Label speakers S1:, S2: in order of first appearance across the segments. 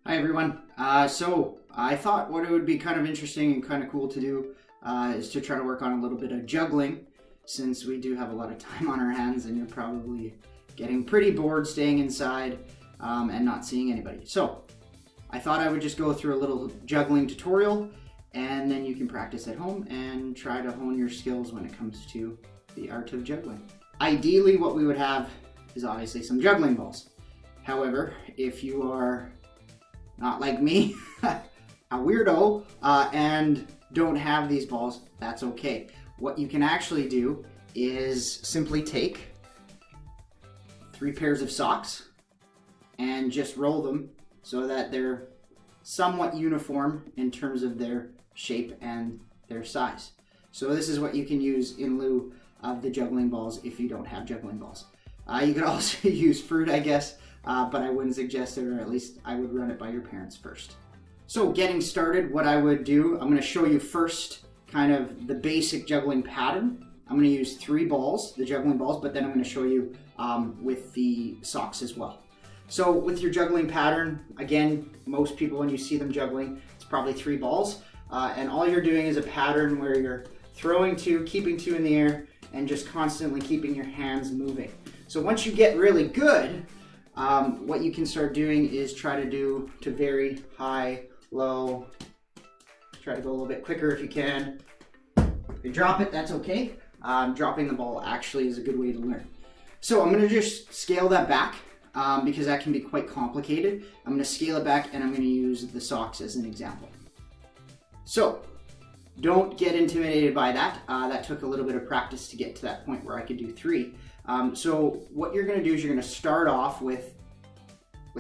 S1: Hi everyone. So I thought what it would be kind of interesting and kind of cool to do is to try to work on a little bit of juggling, since we do have a lot of time on our hands and you're probably getting pretty bored staying inside and not seeing anybody. So I thought I would just go through a little juggling tutorial, and then you can practice at home and try to hone your skills when it comes to the art of juggling. Ideally, what we would have is obviously some juggling balls. However, if you are not like me, a weirdo, and don't have these balls, that's okay. What you can actually do is simply take 3 pairs of socks and just roll them so that they're somewhat uniform in terms of their shape and their size. So this is what you can use in lieu of the juggling balls if you don't have juggling balls. You could also use fruit, I guess, but I wouldn't suggest it, or at least I would run it by your parents first. So getting started, what I would do, I'm going to show you first kind of the basic juggling pattern. I'm going to use 3 balls, the juggling balls, but then I'm going to show you with the socks as well. So with your juggling pattern, again, most people when you see them juggling, it's probably 3 balls. And all you're doing is a pattern where you're throwing 2, keeping 2 in the air, and just constantly keeping your hands moving. So once you get really good, what you can start doing is try to do to vary, high, low. Try to go a little bit quicker if you can. If you drop it, that's okay. Dropping the ball actually is a good way to learn. So I'm going to just scale that back because that can be quite complicated. I'm going to scale it back and I'm going to use the socks as an example. So don't get intimidated by that. That took a little bit of practice to get to that point where I could do 3. So what you're going to do is you're going to start off with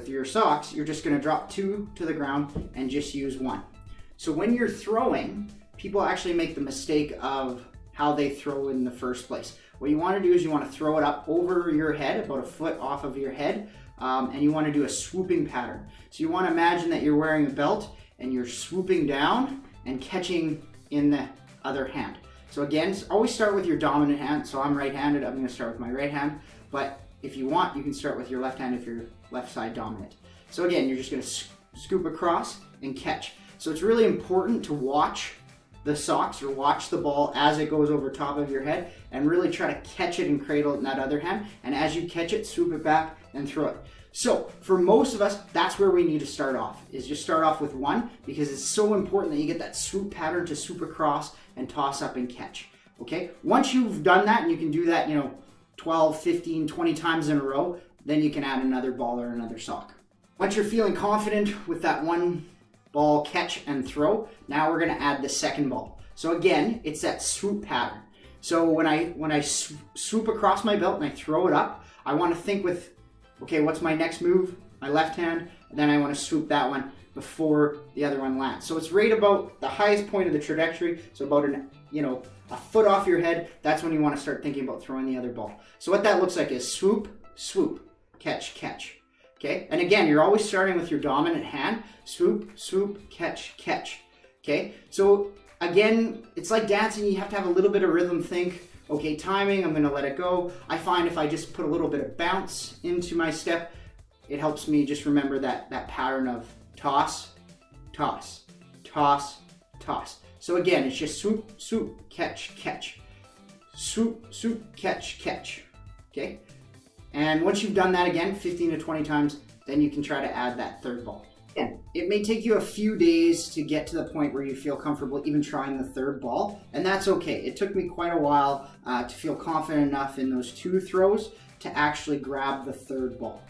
S1: your socks. You're just going to drop 2 to the ground and just use 1. So when you're throwing, people actually make the mistake of how they throw in the first place. What you want to do is you want to throw it up over your head, about a foot off of your head, and you want to do a swooping pattern. So you want to imagine that you're wearing a belt and you're swooping down and catching in the other hand. So again, always start with your dominant hand. So I'm right-handed, I'm going to start with my right hand, but if you want, you can start with your left hand if you're left side dominant. So again, you're just going to scoop across and catch. So it's really important to watch the socks or watch the ball as it goes over top of your head and really try to catch it and cradle it in that other hand. And as you catch it, swoop it back and throw it. So for most of us, that's where we need to start off, is just start off with 1, because it's so important that you get that swoop pattern to swoop across and toss up and catch. Okay, once you've done that and you can do that, 12, 15, 20 times in a row, then you can add another ball or another sock. Once you're feeling confident with that 1 ball catch and throw, now we're going to add the second ball. So again, it's that swoop pattern. So when I swoop across my belt and I throw it up, I want to think with, okay, what's my next move? My left hand, and then I want to swoop that one before the other one lands. So it's right about the highest point of the trajectory, so about a foot off your head. That's when you want to start thinking about throwing the other ball. So what that looks like is swoop, swoop, catch, catch. Okay, and again, you're always starting with your dominant hand. Swoop, swoop, catch, catch. Okay, so again, it's like dancing. You have to have a little bit of rhythm. Think, okay, timing, I'm going to let it go. I find if I just put a little bit of bounce into my step, it helps me just remember that pattern of toss, toss, toss, toss. So again, it's just swoop, swoop, catch, catch. Swoop, swoop, catch, catch. Okay? And once you've done that again, 15 to 20 times, then you can try to add that third ball. Again, it may take you a few days to get to the point where you feel comfortable even trying the third ball, and that's okay. It took me quite a while to feel confident enough in those 2 throws to actually grab the third ball.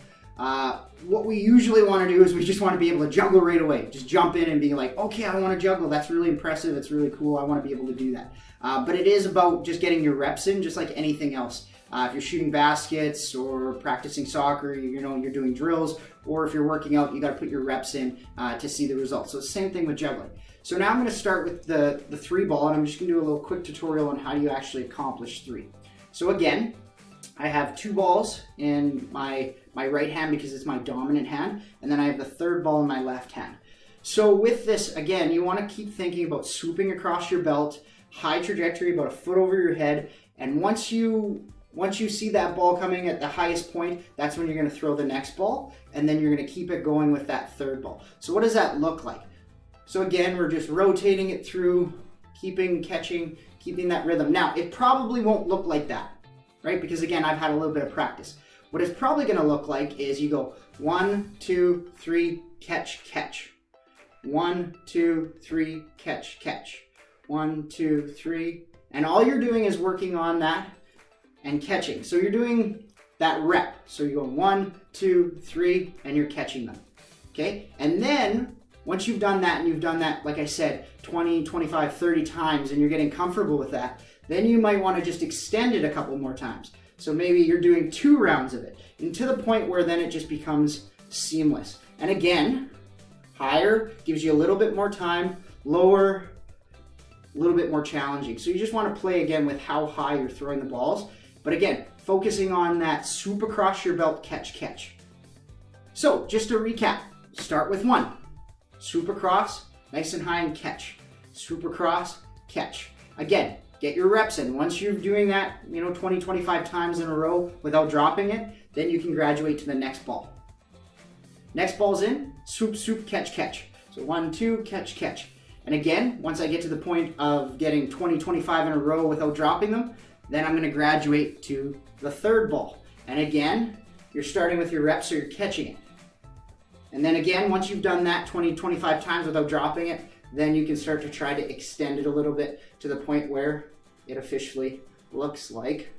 S1: What we usually want to do is we just want to be able to juggle right away. Just jump in and be like, okay, I want to juggle. That's really impressive. It's really cool. I want to be able to do that. But it is about just getting your reps in, just like anything else. If you're shooting baskets or practicing soccer, you're doing drills, or if you're working out, you got to put your reps in to see the results. So it's the same thing with juggling. So now I'm going to start with the 3 ball, and I'm just going to do a little quick tutorial on how you actually accomplish 3. So again, I have 2 balls in my right hand because it's my dominant hand, and then I have the third ball in my left hand. So with this, again, you want to keep thinking about swooping across your belt, high trajectory, about a foot over your head, and once you once you see that ball coming at the highest point, that's when you're going to throw the next ball, and then you're going to keep it going with that third ball. So what does that look like? So again, we're just rotating it through, catching, keeping that rhythm. Now, it probably won't look like that, right? Because again, I've had a little bit of practice. What it's probably going to look like is you go 1, 2, 3, catch, catch. 1, 2, 3, catch, catch. 1, 2, 3. And all you're doing is working on that and catching. So you're doing that rep. So you're going 1, 2, 3, and you're catching them. Okay? And then once you've done that, and you've done that, like I said, 20, 25, 30 times, and you're getting comfortable with that, then you might want to just extend it a couple more times. So maybe you're doing 2 rounds of it, and to the point where then it just becomes seamless. And again, higher gives you a little bit more time, lower, a little bit more challenging. So you just want to play again with how high you're throwing the balls. But again, focusing on that swoop across your belt, catch, catch. So just to recap, start with 1. Swoop across, nice and high, and catch. Swoop across, catch. Again, get your reps in. Once you're doing that, 20, 25 times in a row without dropping it, then you can graduate to the next ball. Next ball's in, swoop, swoop, catch, catch. So 1, 2, catch, catch. And again, once I get to the point of getting 20, 25 in a row without dropping them, then I'm going to graduate to the third ball. And again, you're starting with your reps, so you're catching it. And then again, once you've done that 20, 25 times without dropping it, then you can start to try to extend it a little bit to the point where it officially looks like